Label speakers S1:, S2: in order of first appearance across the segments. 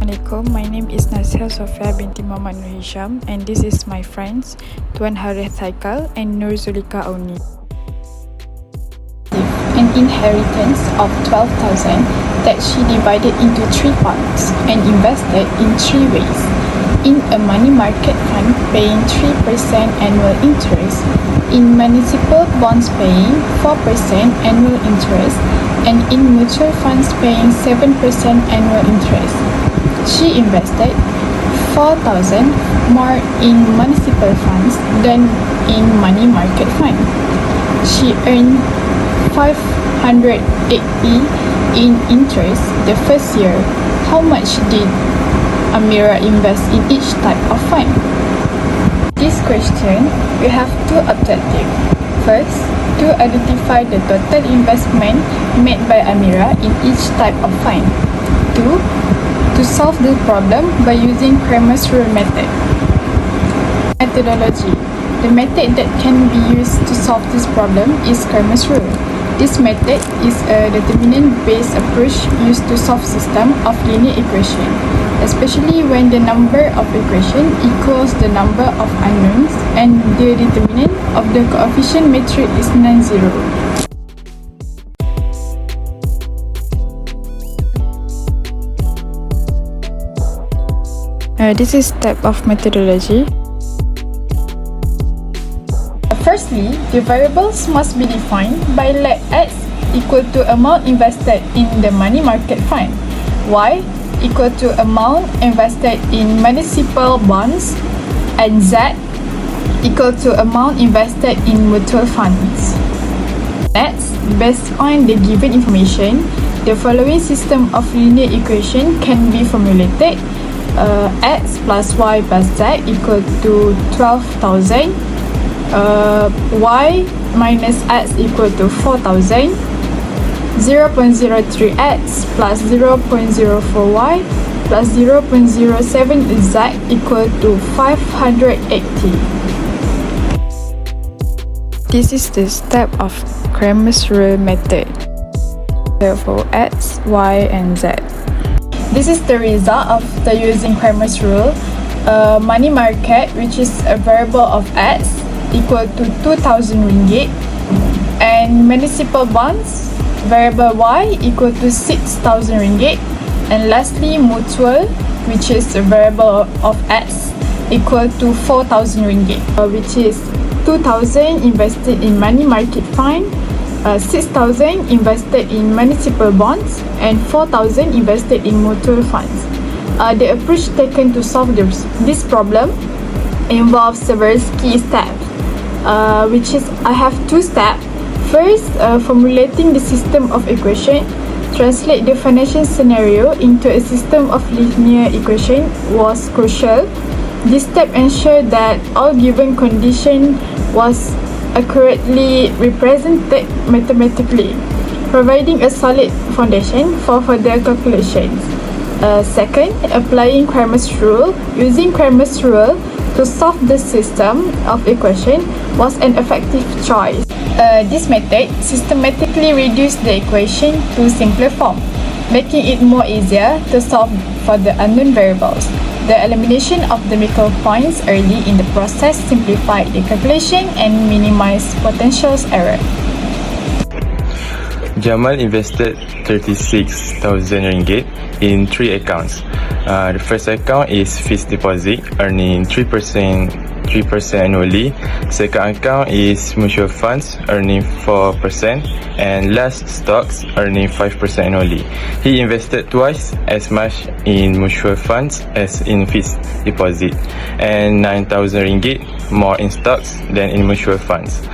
S1: Assalamualaikum, my name is Nasir Sofia binti Muhammad Nur Hisham and this is my friends Tuan Harith Haikal and Nur Zulika Auni.
S2: An inheritance of 12,000 that she divided into 3 parts and invested in 3 ways. In a money market fund paying 3% annual interest, in municipal bonds paying 4% annual interest, and in mutual funds paying 7% annual interest. She invested 4,000 more in municipal funds than in money market fund. She earned 580 in interest the first year. How much did Amira invest in each type of fund? This question, we have 2 objectives. First, to identify the total investment made by Amira in each type of fund. 2, to solve the problem by using Cramer's rule method. Methodology. The method that can be used to solve this problem is Cramer's rule. This method is a determinant-based approach used to solve system of linear equation, especially when the number of equations equals the number of unknowns and the determinant of the coefficient matrix is non-zero.
S1: This is step of methodology.
S2: Firstly, the variables must be defined by let X equal to amount invested in the money market fund, Y equal to amount invested in municipal bonds, and Z equal to amount invested in mutual funds. Next, based on the given information, the following system of linear equation can be formulated. X plus Y plus Z equal to 12,000. Y minus X equal to 4,000, 0.03X plus 0.04Y plus 0.07Z equal to 580.
S1: This is the step of Cramer's rule method. Therefore, X, Y, and Z.
S2: This is the result of the using Cramer's rule. Money market, which is a variable of X, equal to 2,000 ringgit, and municipal bonds variable Y equal to 6,000 ringgit, and lastly mutual, which is a variable of X, equal to 4,000 ringgit, which is 2,000 invested in money market fund, 6,000 invested in municipal bonds, and 4,000 invested in mutual funds. The approach taken to solve this problem involves several key steps. Which is I have 2 steps. First, formulating the system of equation, translate the financial scenario into a system of linear equation was crucial. This step ensured that all given condition was accurately represented mathematically, providing a solid foundation for further calculations. Second, applying Cramer's rule. Using Cramer's rule to solve the system of equation was an effective choice. This method systematically reduced the equation to simpler form, making it more easier to solve for the unknown variables. The elimination of the micro points early in the process simplified the calculation and minimized potential error.
S3: Jamal invested 36,000 ringgit in 3 accounts. The first account is fixed deposit, earning 3% annually. Second account is mutual funds, earning 4%, and last stocks, earning 5% annually. He invested twice as much in mutual funds as in fixed deposit, and 9,000 ringgit more in stocks than in mutual funds.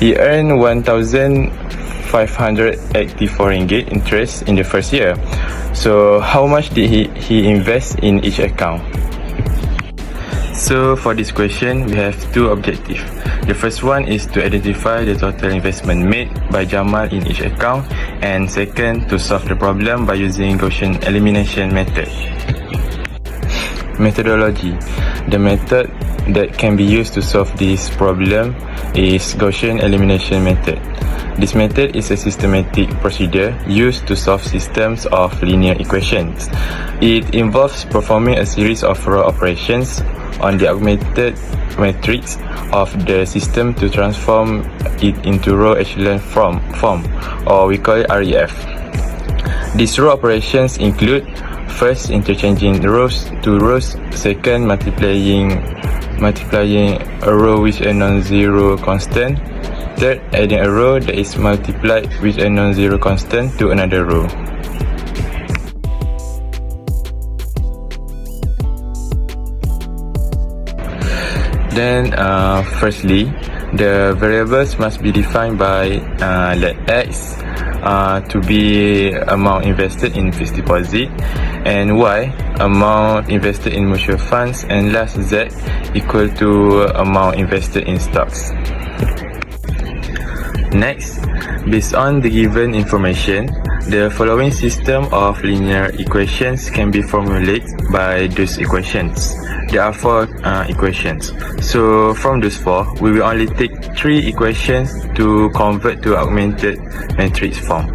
S3: He earned 1,584 ringgit interest in the first year. So how much did he invest in each account? So for this question, we have 2 objectives. The first one is to identify the total investment made by Jamal in each account, and second, to solve the problem by using Gaussian elimination method. Methodology. The method that can be used to solve this problem is Gaussian elimination method. This method is a systematic procedure used to solve systems of linear equations. It involves performing a series of row operations on the augmented matrix of the system to transform it into row echelon form, or we call it REF. These row operations include: first, interchanging rows to rows; second, multiplying a row with a non-zero constant; third, adding a row that is multiplied with a non-zero constant to another row. Then, firstly, the variables must be defined by let X to be amount invested in fixed deposit, and Y amount invested in mutual funds, and last Z equal to amount invested in stocks. Next, based on the given information, the following system of linear equations can be formulated by those equations. There are 4 equations. So from those 4, we will only take 3 equations to convert to augmented matrix form.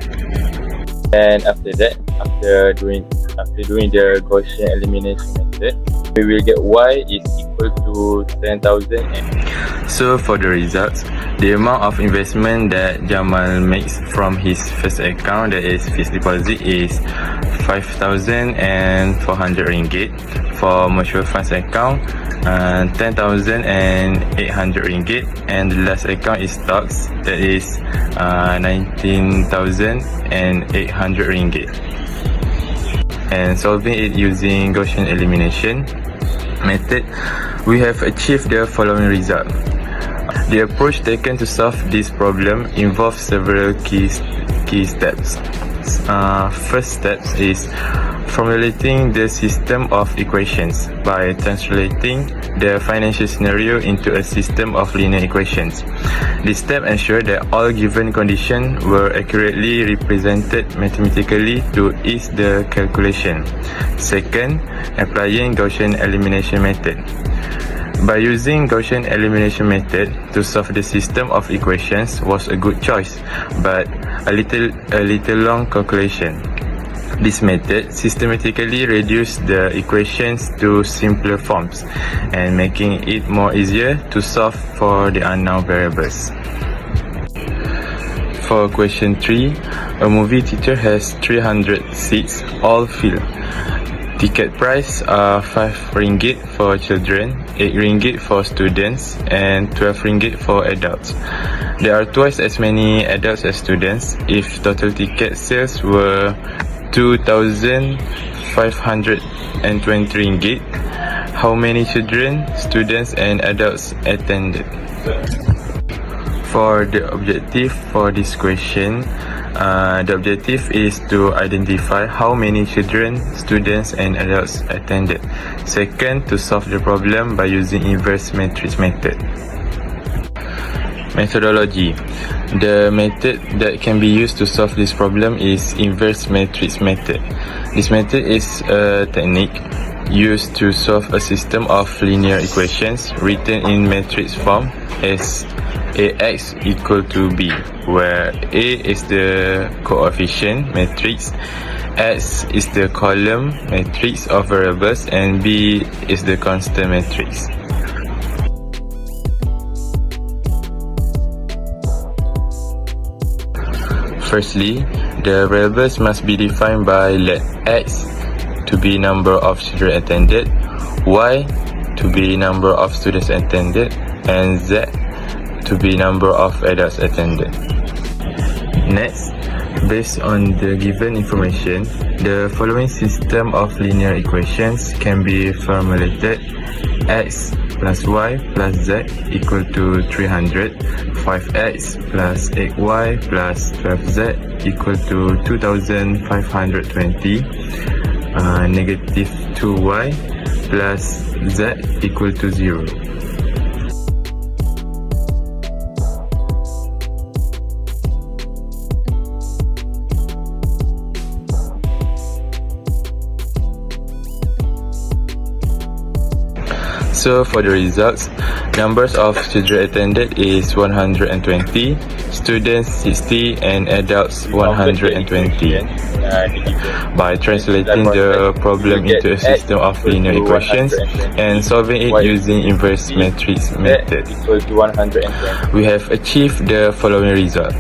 S3: And after that, after doing the Gaussian elimination method, we will get Y is equal to 10,000. So for the results, the amount of investment that Jamal makes from his first account, that is fixed deposit, is 5,400 ringgit. For mutual funds account, 10,800 ringgit, and the last account is stocks, that is 19,800 ringgit. And solving it using Gaussian elimination method, we have achieved the following result. The approach taken to solve this problem involves several key steps. First step is formulating the system of equations by translating the financial scenario into a system of linear equations. This step ensures that all given conditions were accurately represented mathematically to ease the calculation. Second, applying Gaussian elimination method. By using Gaussian elimination method to solve the system of equations was a good choice, but a little long calculation. This method systematically reduced the equations to simpler forms and making it more easier to solve for the unknown variables. For question 3, a movie theater has 300 seats, all filled. Ticket price are 5 ringgit for children, 8 ringgit for students, and 12 ringgit for adults. There are twice as many adults as students. If total ticket sales were 2,520 ringgit, how many children, students, and adults attended? For the objective for this question, the objective is to identify how many children, students, and adults attended. Second, to solve the problem by using inverse matrix method. Methodology. The method that can be used to solve this problem is inverse matrix method. This method is a technique used to solve a system of linear equations written in matrix form as AX equal to B, where A is the coefficient matrix, X is the column matrix of variables, and B is the constant matrix. Firstly, the variables must be defined by let X to be number of children attended, Y to be number of students attended, and Z to be number of adults attended. Next, based on the given information, the following system of linear equations can be formulated: X plus Y plus Z equal to 300, 5X plus 8Y plus 12Z equal to 2,520, negative 2Y plus Z equal to 0. So for the results, numbers of children attended is 120, students 60 and adults 120. By translating the problem into a system of linear equations and solving it using inverse matrix method, we have achieved the following result.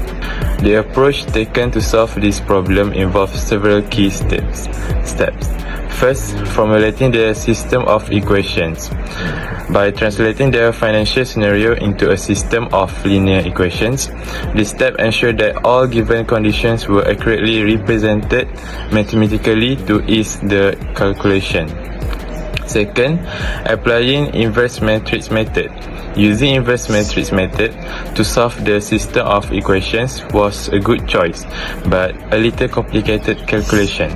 S3: The approach taken to solve this problem involves several key steps. First, formulating the system of equations. By translating the financial scenario into a system of linear equations, this step ensured that all given conditions were accurately represented mathematically to ease the calculation. Second, applying inverse matrix method. Using inverse matrix method to solve the system of equations was a good choice, but a little complicated calculation.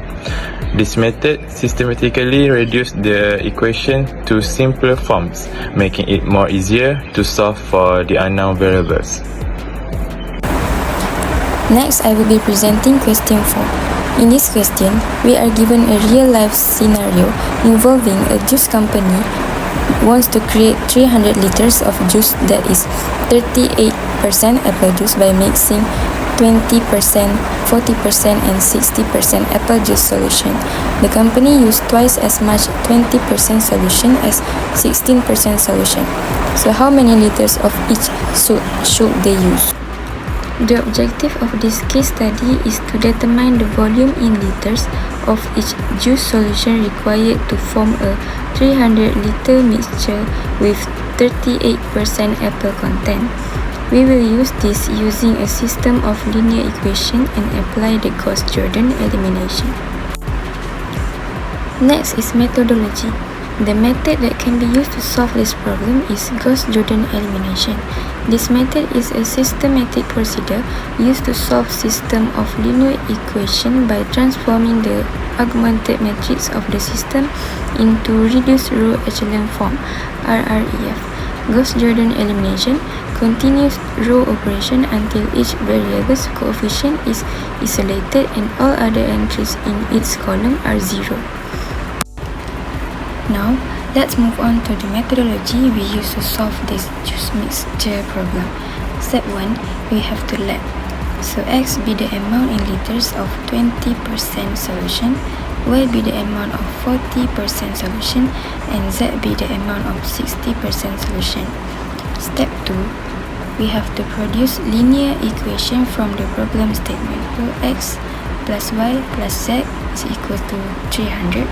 S3: This method systematically reduced the equation to simpler forms, making it more easier to solve for the unknown variables.
S4: Next, I will be presenting question 4. In this question, we are given a real-life scenario involving a juice company wants to create 300 liters of juice that is 38% apple juice by mixing 20%, 40% and 60% apple juice solution. The company used twice as much 20% solution as 16% solution. So how many liters of each should they use? The objective of this case study is to determine the volume in liters of each juice solution required to form a 300-liter mixture with 38% apple content. We will use this using a system of linear equation and apply the Gauss-Jordan elimination. Next is methodology. The method that can be used to solve this problem is Gauss-Jordan elimination. This method is a systematic procedure used to solve system of linear equation by transforming the augmented matrix of the system into reduced row echelon form (RREF). Gauss-Jordan elimination continues row operation until each variable's coefficient is isolated and all other entries in its column are zero. Now, let's move on to the methodology we use to solve this juice mixture problem. Step 1, we have to let. So X be the amount in liters of 20% solution, Y be the amount of 40% solution, and Z be the amount of 60% solution. Step 2, we have to produce linear equation from the problem statement. So X plus Y plus Z is equal to 300.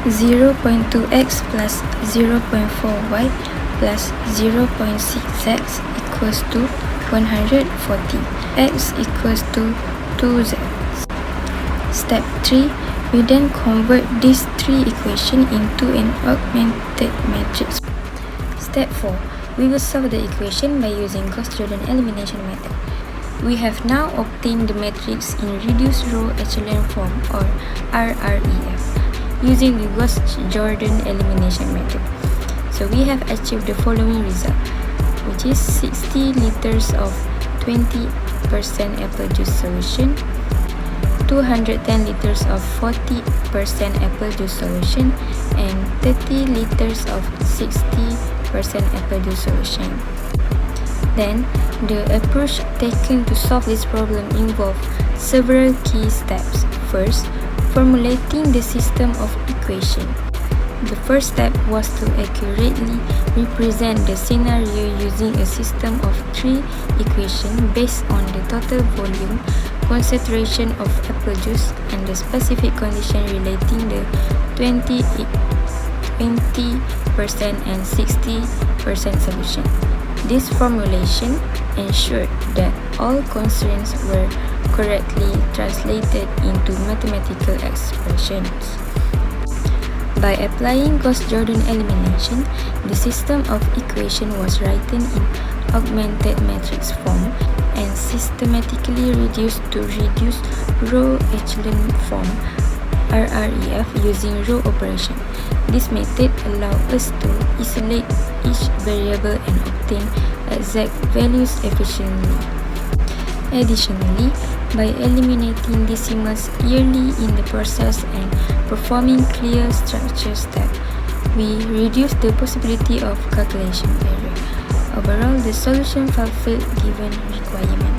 S4: 0.2x plus 0.4y plus 0.6x equals to 140. X equals to 2z. Step 3, we then convert these three equations into an augmented matrix. Step 4, we will solve the equation by using Gauss-Jordan elimination method. We have now obtained the matrix in reduced row echelon form or RREF using the Gauss-Jordan elimination method. So we have achieved the following result, which is 60 liters of 20% apple juice solution, 210 liters of 40% apple juice solution, and 30 liters of 60% apple juice solution. Then, the approach taken to solve this problem involved several key steps. First, formulating the system of equation. The first step was to accurately represent the scenario using a system of three equations based on the total volume, concentration of apple juice, and the specific condition relating the 20% and 60% solution. This formulation ensured that all constraints were correctly translated into mathematical expressions. By applying Gauss-Jordan elimination, the system of equation was written in augmented matrix form and systematically reduced to reduced row echelon form RREF using row operation. This method allows us to isolate each variable and obtain exact values efficiently. Additionally, by eliminating decimals early in the process and performing clear structure steps, we reduce the possibility of calculation error. Overall, the solution fulfilled given requirement.